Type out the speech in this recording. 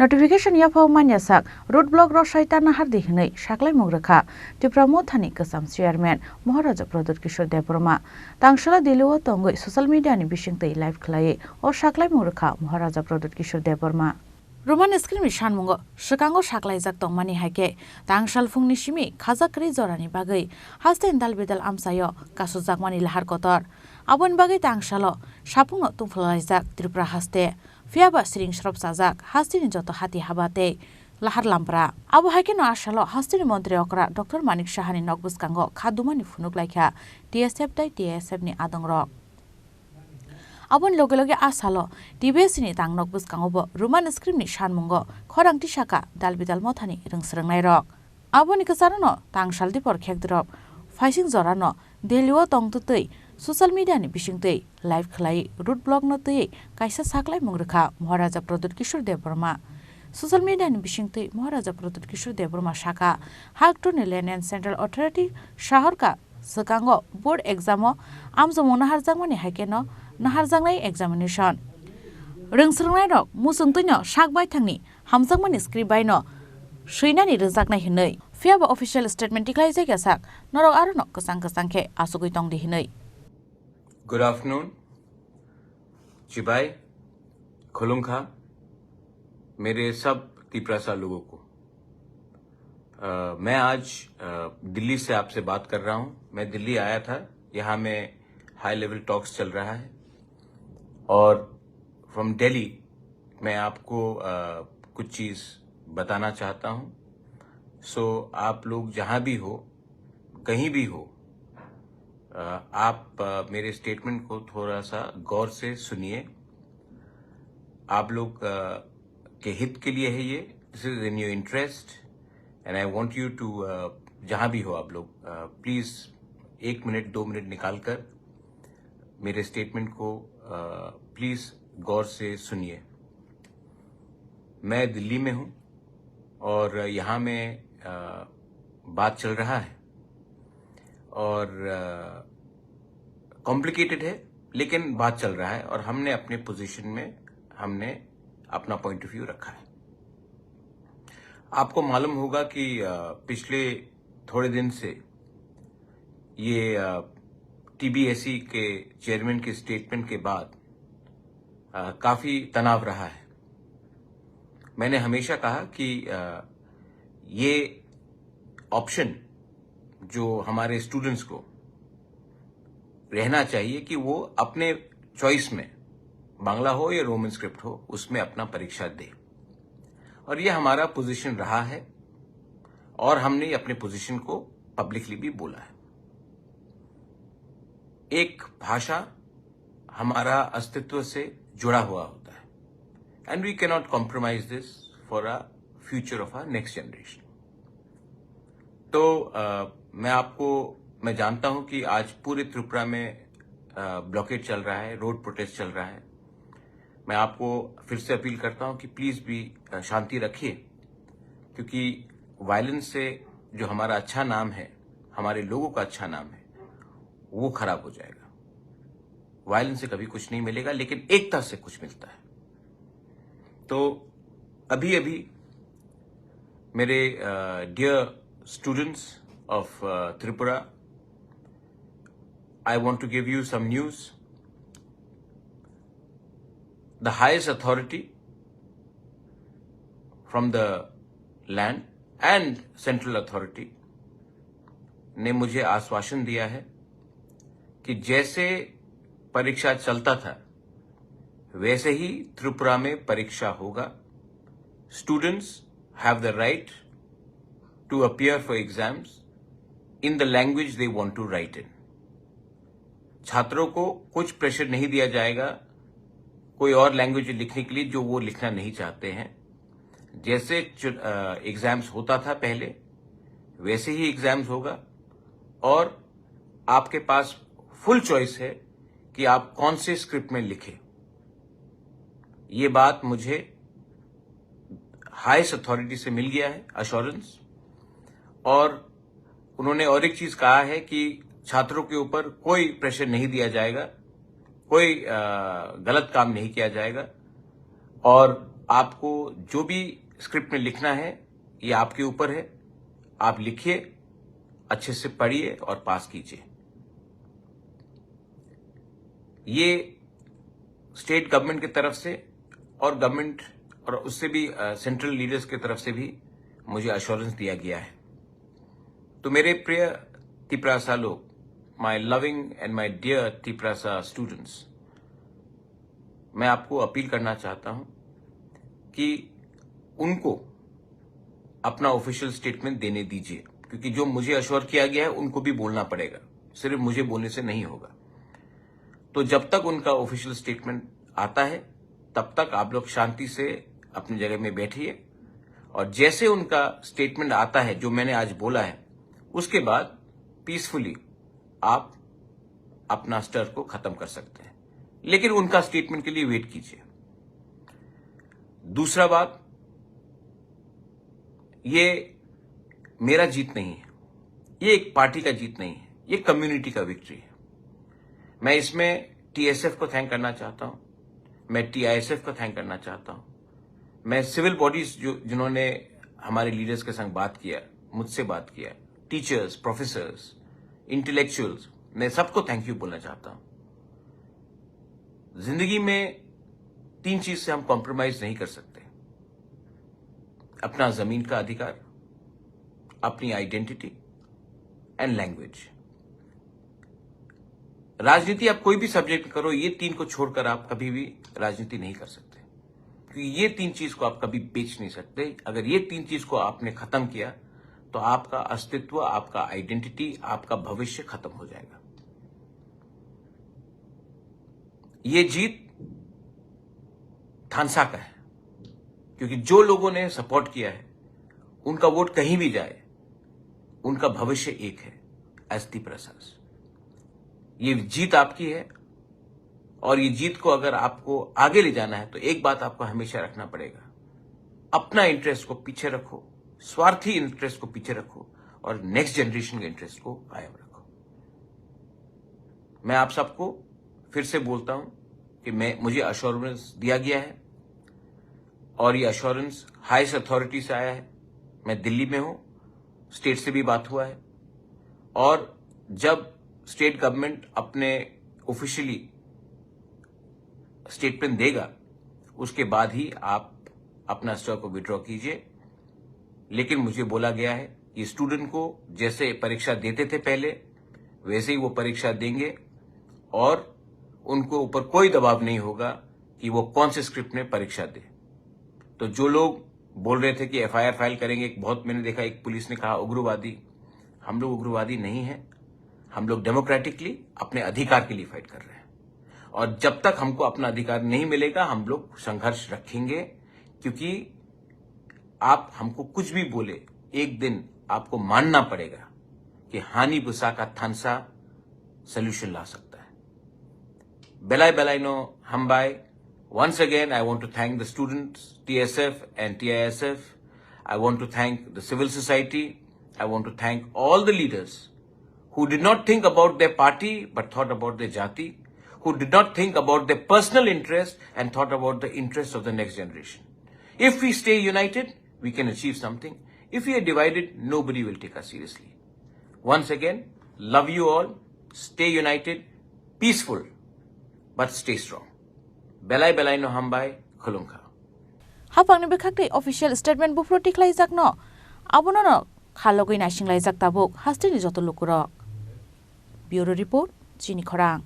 Notification yapo manyasak road block rosaita nahar dihnei saklai mugrakha Tripura Mothani Kasam Chairman Maharaja Pradut Kishore Deborma tangshala diluo tongoi social media ni bisingtei live khlai o saklai mugrakha Maharaja Pradut Kishore Deborma Roman screen mishan mungo shikango saklai jak tongmani haike tangshal fungni simi khajakri jorani bagai hasten dalbedal amsayo kasu jakmani lahar kotor abon bagai tangshalo sapungno tungflai jak Tripura haste Fiaba sering shrop sajak hastini joto hati habate lahar lampra abo haike no ashalo hastini mantri okra Dr. Manik Shahani nogbuskango khadumani funuk laikha TSF dai TSF ni adongrok abon loge loge asalo TBS ni tang nogbuskango bo Roman script ni shanmungo khorang tisaka dalbidal mothani rungsrungnai rok aboni kasarano tangshal dipor khekdrop faising jorano delio tongtutei social media ni bisingtei live khlai root blog no tei kaisa saklai mungrakha Maharaja Pradut Kishore Deborma social media ni bisingtei Maharaja Pradut Kishore Deborma shaka Halkto ni Land and Central Authority shahar ka sakango board exam o amjamo naharjangmani haikeno naharjangnai examination rungsrungnai rok musungtino sakbai thangni hamjangmani script bai no suinani rjaknai hinei fiaba official statement tiklai jai sak norok aro no kasang khe asugoi tongdi hinei. Good afternoon चिबाई खुलुंखा मेरे सब त्रिपुरा लोगों को मैं आज दिल्ली से आपसे बात कर रहा हूं। मैं दिल्ली आया था, यहां में हाई लेवल टॉक्स चल रहा है और फ्रॉम दिल्ली मैं आपको कुछ चीज बताना चाहता हूं। सो आप लोग जहां भी हो, कहीं भी हो, आप मेरे स्टेटमेंट को थोड़ा सा गौर से सुनिए। आप लोग के हित के लिए है ये, this is in your interest and I want you to जहां भी हो आप लोग प्लीज 1 मिनट 2 मिनट निकालकर मेरे स्टेटमेंट को प्लीज गौर से सुनिए। मैं दिल्ली में हूं और यहां में बात चल रहा है और कॉम्प्लिकेटेड है, लेकिन बात चल रहा है और हमने अपने पोजीशन में हमने अपना पॉइंट ऑफ व्यू रखा है। आपको मालूम होगा कि पिछले थोड़े दिन से ये TBSE के चेयरमैन के स्टेटमेंट के बाद काफी तनाव रहा है। मैंने हमेशा कहा कि ये ऑप्शन जो हमारे स्टूडेंट्स को रहना चाहिए कि वो अपने चॉइस में बांग्ला हो या रोमन स्क्रिप्ट हो उसमें अपना परीक्षा दे, और ये हमारा पोजीशन रहा है और हमने अपने पोजीशन को पब्लिकली भी बोला है। एक भाषा हमारा अस्तित्व से जुड़ा हुआ होता है and we can not compromise this for a future of a next generation. तो मैं जानता हूं कि आज पूरे त्रिपुरा में ब्लॉकेट चल रहा है, रोड प्रोटेस्ट चल रहा है। मैं आपको फिर से अपील करता हूं कि प्लीज भी शांति रखिए, क्योंकि वायलेंस से जो हमारा अच्छा नाम है, हमारे लोगों का अच्छा नाम है, वो खराब हो जाएगा। वायलेंस से कभी कुछ नहीं मिलेगा, लेकिन एकता से कुछ मिलता है। तो अभी अभी मेरे dear students of Tripura, I want to give you some news. The highest authority from the land and central authority ने मुझे आश्वासन दिया है कि जैसे परीक्षा चलता था वैसे ही त्रिपुरा में परीक्षा होगा। Students have the right to appear for exams in the language they want to write in. छात्रों को कुछ प्रेशर नहीं दिया जाएगा कोई और लैंग्वेज लिखने के लिए जो वो लिखना नहीं चाहते हैं। जैसे एग्जाम्स होता था पहले वैसे ही एग्जाम्स होगा और आपके पास फुल चॉइस है कि आप कौन से स्क्रिप्ट में लिखें। ये बात मुझे हाईएस्ट अथॉरिटी से मिल गया है, अश्योरेंस। और उन्होंने और एक चीज कहा है कि छात्रों के ऊपर कोई प्रेशर नहीं दिया जाएगा, कोई गलत काम नहीं किया जाएगा और आपको जो भी स्क्रिप्ट में लिखना है ये आपके ऊपर है। आप लिखिए, अच्छे से पढ़िए और पास कीजिए। ये स्टेट गवर्नमेंट की तरफ से और गवर्नमेंट और उससे भी सेंट्रल लीडर्स की तरफ से भी मुझे अश्योरेंस दिया गया है। तो मेरे प्रिय तिपरासा लोग, my loving and my dear Tiprasa students, मैं आपको अपील करना चाहता हूं कि उनको अपना ऑफिशियल स्टेटमेंट देने दीजिए, क्योंकि जो मुझे अश्योर किया गया है उनको भी बोलना पड़ेगा, सिर्फ मुझे बोलने से नहीं होगा। तो जब तक उनका ऑफिशियल स्टेटमेंट आता है तब तक आप लोग शांति से अपनी जगह में बैठिए, और जैसे उनका स्टेटमेंट आता है जो मैंने आज बोला है, उसके बाद पीसफुली आप अपना स्टर को खत्म कर सकते हैं, लेकिन उनका स्टेटमेंट के लिए वेट कीजिए। दूसरा बात, ये मेरा जीत नहीं है, ये एक पार्टी का जीत नहीं है, ये कम्युनिटी का विक्ट्री है। मैं इसमें टीएसएफ को थैंक करना चाहता हूं, मैं टीआईएसएफ को थैंक करना चाहता हूं, मैं सिविल बॉडीज जिन्होंने हमारे लीडर्स के संग बात किया, मुझसे बात किया, टीचर्स, प्रोफेसर्स, इंटेलेक्चुअल्स, मैं सबको थैंक यू बोलना चाहता हूं। जिंदगी में 3 चीज से हम कॉम्प्रोमाइज नहीं कर सकते: अपना जमीन का अधिकार, अपनी आइडेंटिटी एंड लैंग्वेज। राजनीति आप कोई भी सब्जेक्ट करो, ये 3 को छोड़कर आप कभी भी राजनीति नहीं कर सकते, क्योंकि ये 3 चीज को आप कभी बेच नहीं सकते। अगर ये 3 चीज को आपने खत्म किया तो आपका अस्तित्व, आपका आइडेंटिटी, आपका भविष्य खत्म हो जाएगा। ये जीत थानसा का है, क्योंकि जो लोगों ने सपोर्ट किया है उनका वोट कहीं भी जाए, उनका भविष्य एक है, एस तिपरासास। ये जीत आपकी है, और ये जीत को अगर आपको आगे ले जाना है तो एक बात आपको हमेशा रखना पड़ेगा: अपना इंटरेस्ट को पीछे रखो, स्वार्थी इंटरेस्ट को पीछे रखो, और नेक्स्ट जनरेशन के इंटरेस्ट को कायम रखो। मैं आप सबको फिर से बोलता हूं कि मुझे अश्योरेंस दिया गया है, और ये अश्योरेंस हाईएस्ट अथॉरिटी से आया है। मैं दिल्ली में हूं, स्टेट से भी बात हुआ है, और जब स्टेट गवर्नमेंट अपने ऑफिशियली स्टेटमेंट देगा उसके बाद ही आप अपना स्टर को विड्रॉ कीजिए। लेकिन मुझे बोला गया है कि स्टूडेंट को जैसे परीक्षा देते थे पहले, वैसे ही वो परीक्षा देंगे, और उनको ऊपर कोई दबाव नहीं होगा कि वो कौन से स्क्रिप्ट में परीक्षा दे। तो जो लोग बोल रहे थे कि एफआईआर फाइल करेंगे, बहुत मैंने देखा एक पुलिस ने कहा उग्रवादी, हम लोग उग्रवादी नहीं है, हम लोग डेमोक्रेटिकली अपने अधिकार के लिए फाइट कर रहे हैं, और जब तक हमको अपना अधिकार नहीं मिलेगा हम लोग संघर्ष रखेंगे। क्योंकि आप हमको कुछ भी बोले, एक दिन आपको मानना पड़ेगा कि हानि बुसा का थानसा सोल्यूशन ला सकता है। बेलाई बेलाइनो हमबाई। Once again, I want to thank the students, TSF and TISF. I want to thank the civil society. I want to thank all the leaders who did not think about their party but thought about their jati, who did not think about their personal interest and thought about the interests of the next generation. If we stay united, we can achieve something. If we are divided, nobody will take us seriously. Once again, love you all. Stay united, peaceful, but stay strong. Belai belai no hambai khulungkha. Hapang ni bekhakti official statement bu protik laijak no. Abono no khalogoi nasing laijak tabuk hasti ni joto lukurok. Bureau report, Chini Khorang.